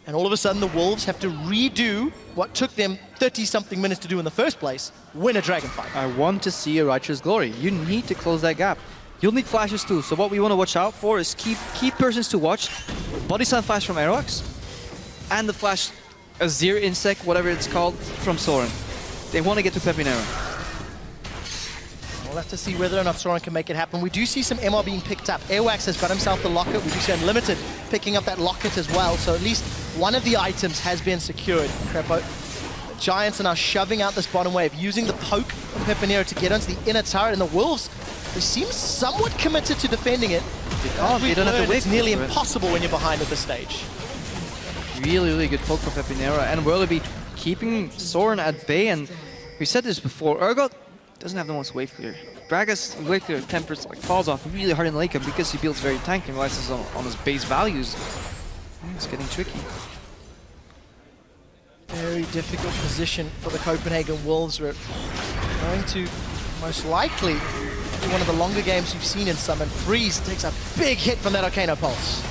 And all of a sudden, the Wolves have to redo what took them 30-something minutes to do in the first place, win a Dragon fight.
I want to see a Righteous Glory. You need to close that gap. You'll need flashes too, so what we want to watch out for is key persons to watch. Body Slam flash from Airwaks, and the flash Azir Insect, whatever it's called, from Soren. They want to get to PePiiNeRO.
We'll have to see whether or not Soren can make it happen. We do see some MR being picked up. Airwaks has got himself the locket. We do see Unlimited picking up that locket as well. So at least one of the items has been secured. Krepo. The Giants are now shoving out this bottom wave, using the poke from PePiiNeRO to get onto the inner turret. And the Wolves, they seem somewhat committed to defending it.
They don't have to wait.
It's nearly impossible when you're behind at this stage.
Really, really good poke from PePiiNeRO, and Werlyb keeping Soren at bay. And we said this before, Urgot doesn't have the most wave clear. Braga's wave clear tempers falls off really hard in late game because he builds very tanky and relies on his base values. It's getting tricky.
Very difficult position for the Copenhagen Wolves. We're going to most likely be one of the longer games we've seen in Summon. Freeze takes a big hit from that Arcano Pulse.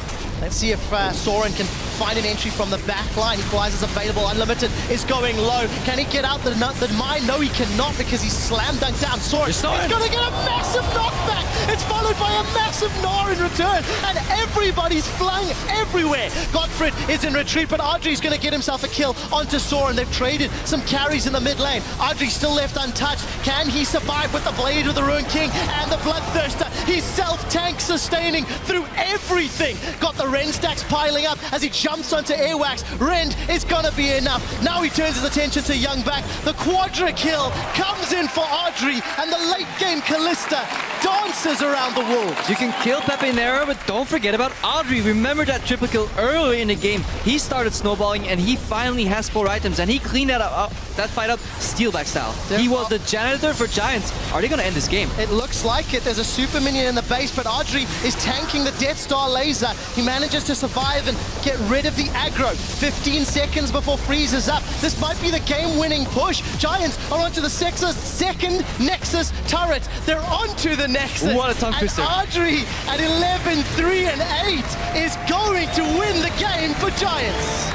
Let's see if Soren can find an entry from the back line. Equalizer's available. Unlimited is going low. Can he get out the mine? No, he cannot because he's slam dunked down. Soren is going to get a massive knockback. It's It's followed by a massive Gnar in return, and everybody's flying everywhere. GODFRED is in retreat, but Adryh's going to get himself a kill onto Soren. They've traded some carries in the mid lane. Adryh still left untouched. Can he survive with the Blade of the Ruined King and the Bloodthirster? He's self-tank sustaining through everything. Got the Ren stacks piling up as he jumps onto Airwaks. Ren is going to be enough. Now he turns his attention to YoungBuck. The quadra kill comes in for Adryh, and the late game Kalista dances around the wolves.
You can kill PePiiNeRO, but don't forget about Adryh. Remember that triple kill earlier in the game. He started snowballing, and he finally has 4 items, and he cleaned that fight up steelback style. He was the janitor for Giants. Are they going to end this game?
It looks like it. There's a super minion in the base, but Adryh is tanking the Death Star laser. He manages to survive and get rid of the aggro. 15 seconds before freeze is up. This might be the game-winning push. Giants are onto the second Nexus turret. They're onto the Nexus.
What a tongue twister.
And Adryh at 11, 3, and 8 is going to win the game for Giants.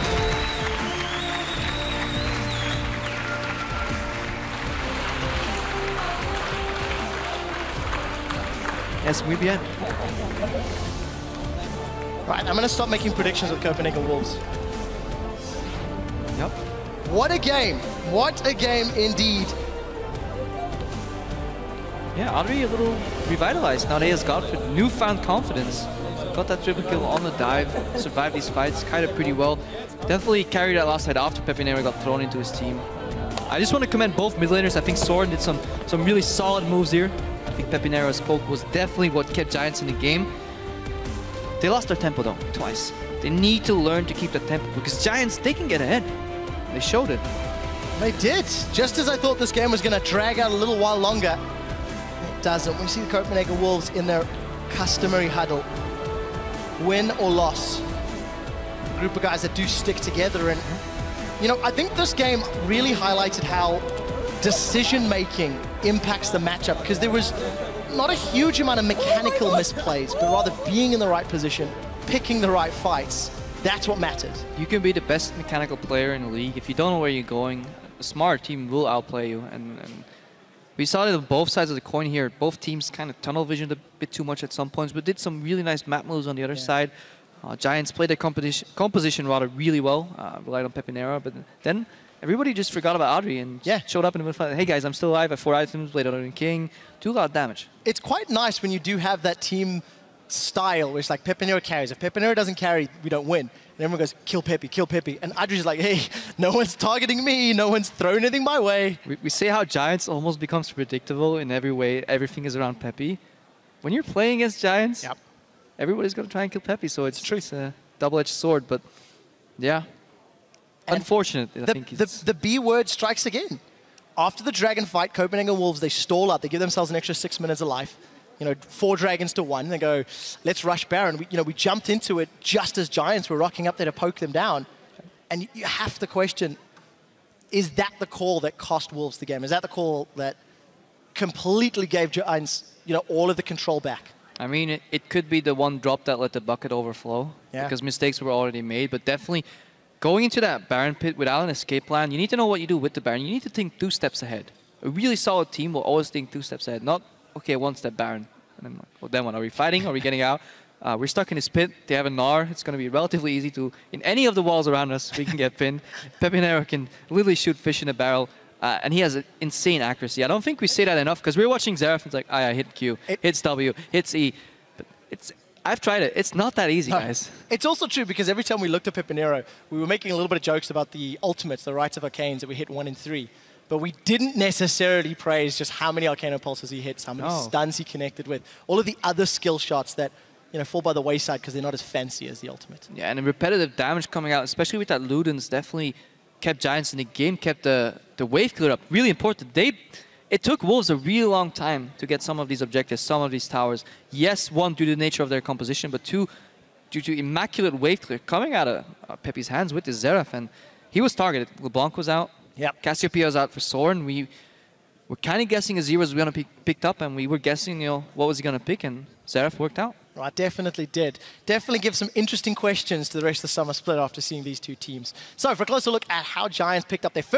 Yes, muy bien.
Right, I'm going to stop making predictions with Copenhagen Wolves.
Yep.
What a game. What a game indeed.
Yeah, Adryh a little revitalized. Now he has GODFRED newfound confidence. Got that triple kill on the dive, survived these fights kind of pretty well. Definitely carried that last fight after PePiiNeRO got thrown into his team. I just want to commend both mid laners. I think Soren did some really solid moves here. I think PePiiNeRO's poke was definitely what kept Giants in the game. They lost their tempo though, twice. They need to learn to keep the tempo because Giants, they can get ahead. They showed it.
They did. Just as I thought this game was going to drag out a little while longer, it doesn't. We see the Copenhagen Wolves in their customary huddle. Win or loss. A group of guys that do stick together. And, you know, I think this game really highlighted how decision-making impacts the matchup, because there was not a huge amount of mechanical misplays, but rather being in the right position, picking the right fights. That's what matters.
You can be the best mechanical player in the league. If you don't know where you're going, a smart team will outplay you. And we saw it on both sides of the coin here. Both teams kind of tunnel visioned a bit too much at some points, but did some really nice map moves on the other side. Giants played their composition rather really well, relied on PePiiNeRO, but then everybody just forgot about Adryh and showed up in the middle. Hey guys, I'm still alive. I have 4 items, played on King, 2 lot of damage.
It's quite nice when you do have that team style where it's like PePiiNeRO carries. If PePiiNeRO doesn't carry, we don't win. And everyone goes, kill Pepi, kill Pepi. And Adryh's like, hey, no one's targeting me, no one's throwing anything my way.
We say how Giants almost becomes predictable in every way. Everything is around Pepi. When you're playing against Giants, everybody's going to try and kill Pepi. So it's a double-edged sword, but yeah. And unfortunate, I think
the B word strikes again. After the dragon fight, Copenhagen Wolves, they stall out. They give themselves an extra 6 minutes of life. You know, 4 dragons to 1. They go, let's rush Baron. We jumped into it just as Giants were rocking up there to poke them down. And you have to question, is that the call that cost Wolves the game? Is that the call that completely gave Giants, all of the control back?
I mean, it could be the one drop that let the bucket overflow. Because mistakes were already made. But definitely, going into that Baron pit without an escape plan, you need to know what you do with the Baron. You need to think 2 steps ahead. A really solid team will always think 2 steps ahead, not, okay, 1 step Baron. And then, well, then what? Are we fighting? Are we getting out? We're stuck in this pit. They have a Gnar. It's going to be relatively easy to, in any of the walls around us, we can get pinned. PePiiNeRO can literally shoot fish in a barrel. And he has insane accuracy. I don't think we say that enough, because we're watching Xerath, it's like, oh yeah, hit Q, hits W, hits E. But I've tried it. It's not that easy, guys.
It's also true, because every time we looked at PePiiNeRO, we were making a little bit of jokes about the ultimates, the Rites of Arcanes that we hit 1 in 3. But we didn't necessarily praise just how many Arcano Pulses he hits, how many stuns he connected with, all of the other skill shots that fall by the wayside because they're not as fancy as the ultimate.
Yeah, and the repetitive damage coming out, especially with that Ludens, definitely kept Giants in the game, kept the wave clear up. Really important. It took Wolves a really long time to get some of these objectives, some of these towers. Yes, 1, due to the nature of their composition, but 2, due to immaculate wave clear coming out of Pepi's hands with his Xerath. And he was targeted. LeBlanc was out. Cassiopeia was out for Soren. We were kind of guessing Azir was going to be picked up, and we were guessing, what was he going to pick, and Xerath worked out.
Right, definitely did. Definitely give some interesting questions to the rest of the summer split after seeing these 2 teams. So for a closer look at how Giants picked up their first